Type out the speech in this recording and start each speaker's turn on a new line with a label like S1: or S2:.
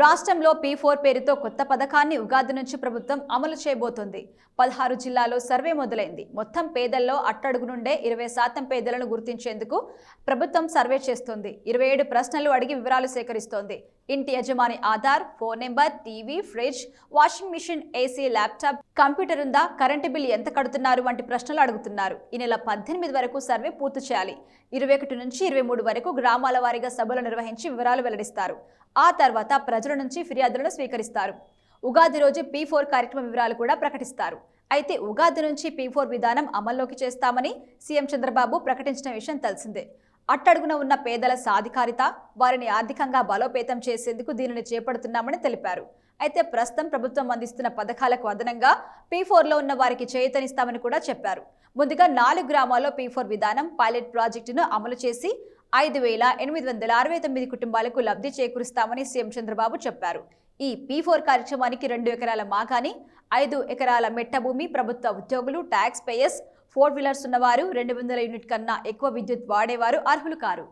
S1: రాష్ట్రంలో P4 పేరుతో కొత్త పథకాన్ని ఉగాది నుంచి ప్రభుత్వం అమలు చేయబోతోంది. 16 జిల్లాల్లో సర్వే మొదలైంది. మొత్తం పేదల్లో అట్టడుగు నుండే 20% పేదలను గుర్తించేందుకు ప్రభుత్వం సర్వే చేస్తోంది. 27 ప్రశ్నలు అడిగి వివరాలు సేకరిస్తోంది. ఇంటి యజమాని Aadhaar, phone number, TV, fridge, washing machine, AC, laptop, computer ఉందా, కరెంటు బిల్లు ఎంత కడుతున్నారు వంటి ప్రశ్నలు అడుగుతున్నారు. ఈ నెల 18 వరకు సర్వే పూర్తి చేయాలి. 21 నుంచి 23 వరకు గ్రామాల వారీగా సభలు నిర్వహించి వివరాలు వెల్లడిస్తారు. ఆ తర్వాత ప్రజల నుంచి ఫిర్యాదులను స్వీకరిస్తారు. ఉగాది రోజు P4 కార్యక్రమ వివరాలు కూడా ప్రకటిస్తారు. అయితే ఉగాది నుంచి P4 విధానం అమల్లోకి చేస్తామని సీఎం చంద్రబాబు ప్రకటించిన విషయం తెలిసిందే. అట్టడుగున ఉన్న పేదల సాధికారిత, వారిని ఆర్థికంగా బలోపేతం చేసేందుకు దీనిని చేపడుతున్నామని తెలిపారు. అయితే ప్రస్తుతం ప్రభుత్వం అందిస్తున్న పథకాలకు అదనంగా P4లో ఉన్న వారికి చేయూతనిస్తామని కూడా చెప్పారు. ముందుగా 4 గ్రామాల్లో P4 విధానం పైలట్ ప్రాజెక్టును అమలు చేసి 5,869 కుటుంబాలకు లబ్ధి చేకూరుస్తామని సీఎం చంద్రబాబు చెప్పారు. ఈ P4 కార్యక్రమానికి 2 ఎకరాల మాగాని, 5 ఎకరాల మెట్ట భూమి, ప్రభుత్వ ఉద్యోగులు, ట్యాక్స్ పేయర్స్, 4 వీలర్స్ ఉన్నవారు, 200 యూనిట్ కన్నా ఎక్కువ విద్యుత్ వాడేవారు అర్హులు కారు.